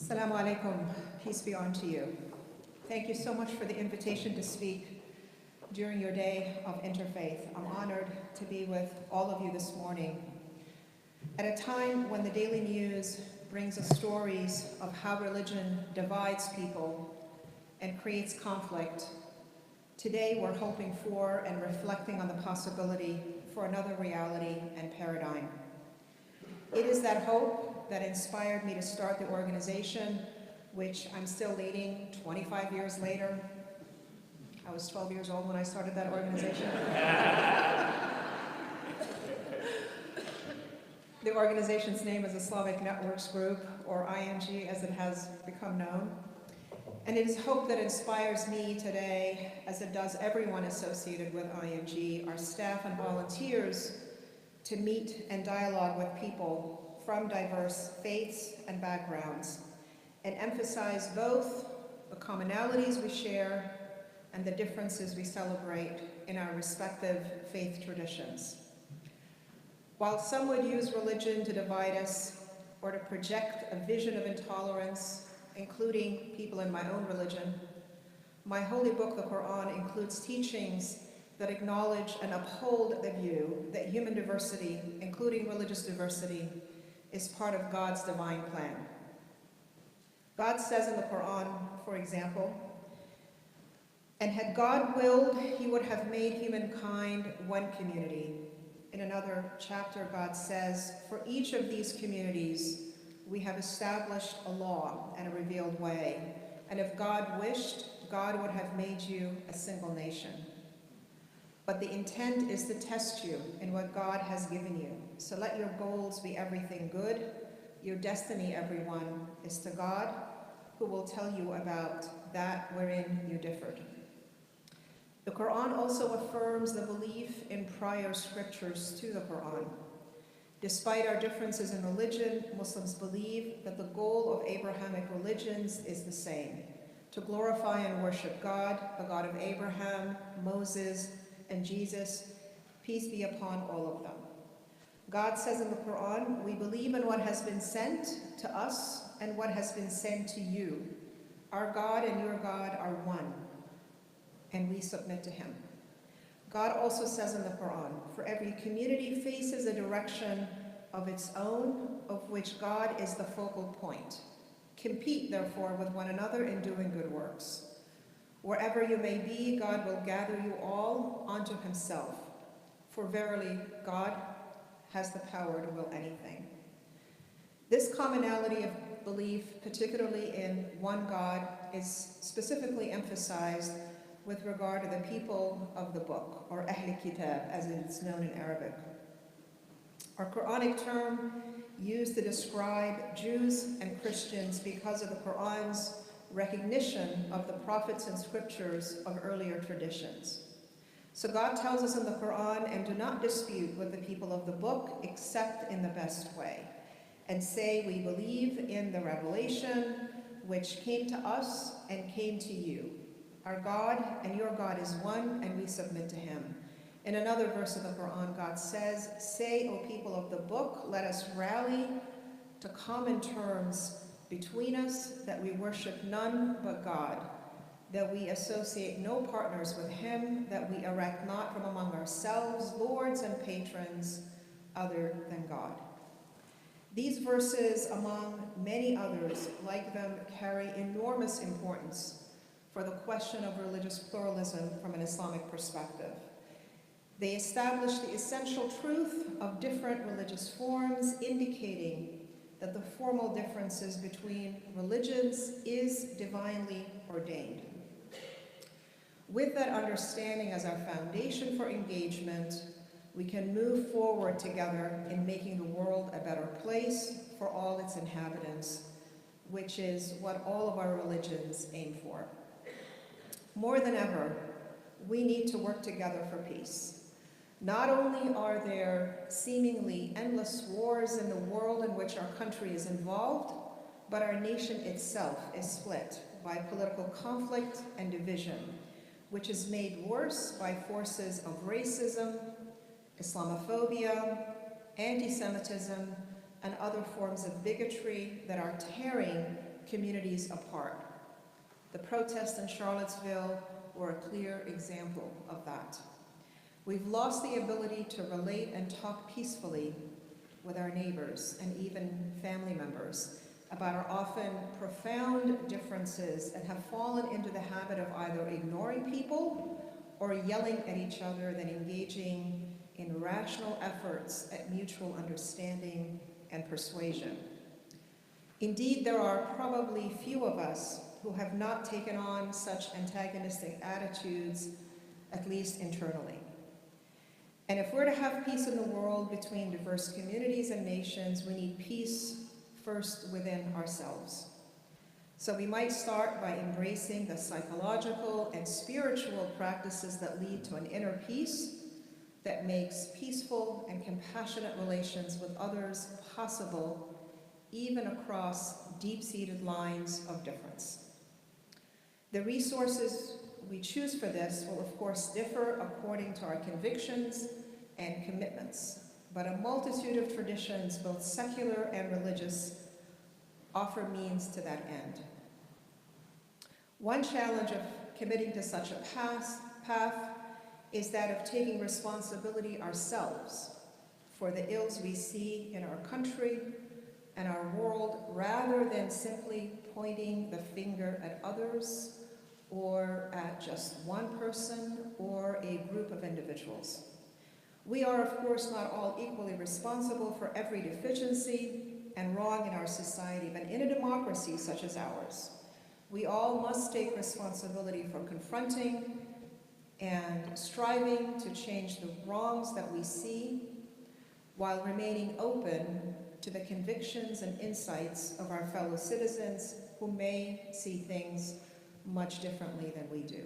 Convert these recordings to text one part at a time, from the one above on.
Assalamu alaikum, peace be unto you. Thank you so much for the invitation to speak during your day of interfaith. I'm honored to be with all of you this morning. At a time when the daily news brings us stories of how religion divides people and creates conflict, today we're hoping for and reflecting on the possibility for another reality and paradigm. It is that hope that inspired me to start the organization, which I'm still leading 25 years later. I was 12 years old when I started that organization. The organization's name is Islamic Networks Group, or ING as it has become known. And it is hope that inspires me today, as it does everyone associated with ING, our staff and volunteers, to meet and dialogue with people from diverse faiths and backgrounds, and emphasize both the commonalities we share and the differences we celebrate in our respective faith traditions. While some would use religion to divide us or to project a vision of intolerance, including people in my own religion, my holy book, the Quran, includes teachings that acknowledge and uphold the view that human diversity, including religious diversity, is part of God's divine plan. God says in the Quran, for example, "And had God willed, he would have made humankind one community." In another chapter, God says, "For each of these communities, we have established a law and a revealed way. And if God wished, God would have made you a single nation. But the intent is to test you in what God has given you. So let your goals be everything good. Your destiny, everyone, is to God, who will tell you about that wherein you differed." The Quran also affirms the belief in prior scriptures to the Quran. Despite our differences in religion, Muslims believe that the goal of Abrahamic religions is the same: to glorify and worship God, the God of Abraham, Moses, and Jesus, peace be upon all of them. God says in the Quran, "We believe in what has been sent to us and what has been sent to you. Our God and your God are one, and we submit to him." God also says in the Quran, "For every community faces a direction of its own, of which God is the focal point. Compete, therefore, with one another in doing good works. Wherever you may be, God will gather you all onto himself. For verily, God has the power to will anything." This commonality of belief, particularly in one God, is specifically emphasized with regard to the people of the book, or Ahl Kitab, as it's known in Arabic. Our Quranic term used to describe Jews and Christians because of the Quran's recognition of the prophets and scriptures of earlier traditions. So God tells us in the Quran, "And do not dispute with the people of the book except in the best way, and say, we believe in the revelation which came to us and came to you. Our God and your God is one, and we submit to him." In another verse of the Quran, God says, "Say, O people of the book, let us rally to common terms between us, that we worship none but God, that we associate no partners with him, that we erect not from among ourselves lords and patrons other than God." These verses, among many others like them, carry enormous importance for the question of religious pluralism from an Islamic perspective. They establish the essential truth of different religious forms, indicating that the formal differences between religions is divinely ordained. With that understanding as our foundation for engagement, we can move forward together in making the world a better place for all its inhabitants, which is what all of our religions aim for. More than ever, we need to work together for peace. Not only are there seemingly endless wars in the world in which our country is involved, but our nation itself is split by political conflict and division, which is made worse by forces of racism, Islamophobia, anti-Semitism, and other forms of bigotry that are tearing communities apart. The protests in Charlottesville were a clear example of that. We've lost the ability to relate and talk peacefully with our neighbors and even family members about our often profound differences, and have fallen into the habit of either ignoring people or yelling at each other than engaging in rational efforts at mutual understanding and persuasion. Indeed, there are probably few of us who have not taken on such antagonistic attitudes, at least internally. And if we're to have peace in the world between diverse communities and nations, we need peace first within ourselves. So we might start by embracing the psychological and spiritual practices that lead to an inner peace that makes peaceful and compassionate relations with others possible, even across deep-seated lines of difference. The resources we choose for this will, of course, differ according to our convictions and commitments, but a multitude of traditions, both secular and religious, offer means to that end. One challenge of committing to such a path is that of taking responsibility ourselves for the ills we see in our country and our world, rather than simply pointing the finger at others or at just one person or a group of individuals. We are, of course, not all equally responsible for every deficiency and wrong in our society, but in a democracy such as ours, we all must take responsibility for confronting and striving to change the wrongs that we see, while remaining open to the convictions and insights of our fellow citizens who may see things much differently than we do.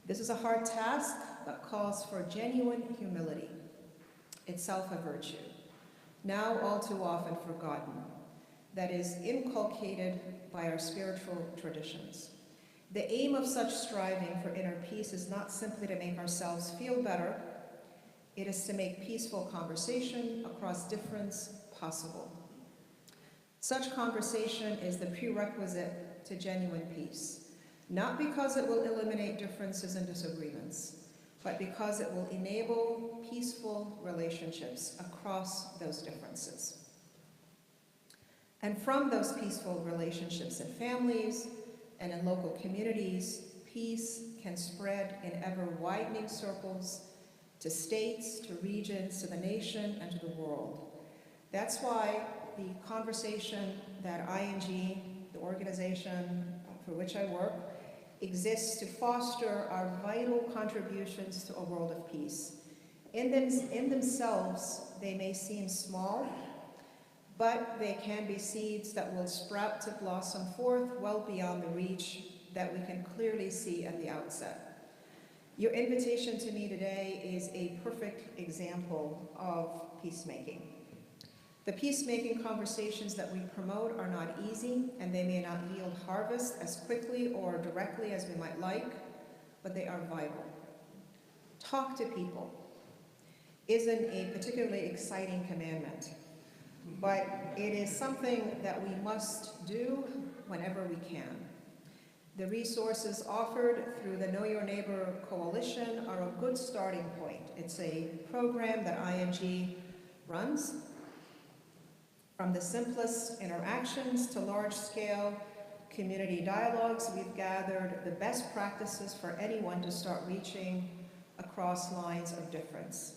This is a hard task that calls for genuine humility, itself a virtue, now all too often forgotten, that is inculcated by our spiritual traditions. The aim of such striving for inner peace is not simply to make ourselves feel better, it is to make peaceful conversation across difference possible. Such conversation is the prerequisite to genuine peace, not because it will eliminate differences and disagreements, but because it will enable peaceful relationships across those differences. And from those peaceful relationships in families and in local communities, peace can spread in ever-widening circles to states, to regions, to the nation, and to the world. That's why the conversation that ING, the organization for which I work, exists to foster our vital contributions to a world of peace. In themselves, they may seem small, but they can be seeds that will sprout to blossom forth well beyond the reach that we can clearly see at the outset. Your invitation to me today is a perfect example of peacemaking. The peacemaking conversations that we promote are not easy, and they may not yield harvest as quickly or directly as we might like, but they are vital. Talk to people isn't a particularly exciting commandment, but it is something that we must do whenever we can. The resources offered through the Know Your Neighbor Coalition are a good starting point. It's a program that ING runs. From the simplest interactions to large-scale community dialogues, we've gathered the best practices for anyone to start reaching across lines of difference.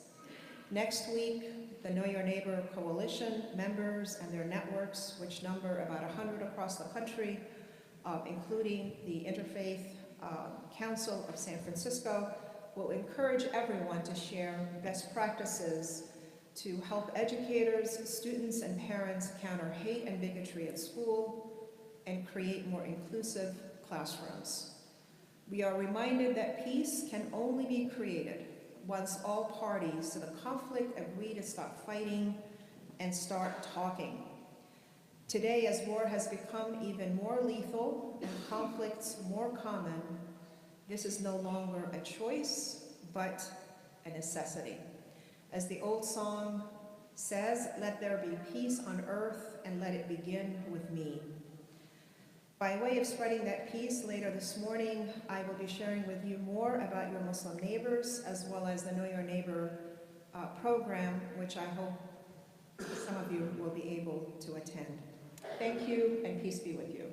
Next week, the Know Your Neighbor Coalition members and their networks, which number about 100 across the country, including the Interfaith Council of San Francisco, will encourage everyone to share best practices to help educators, students, and parents counter hate and bigotry at school and create more inclusive classrooms. We are reminded that peace can only be created once all parties to the conflict agree to stop fighting and start talking. Today, as war has become even more lethal and conflicts more common, this is no longer a choice, but a necessity. As the old song says, "Let there be peace on earth and let it begin with me." By way of spreading that peace, later this morning, I will be sharing with you more about your Muslim neighbors, as well as the Know Your Neighbor program, which I hope some of you will be able to attend. Thank you, and peace be with you.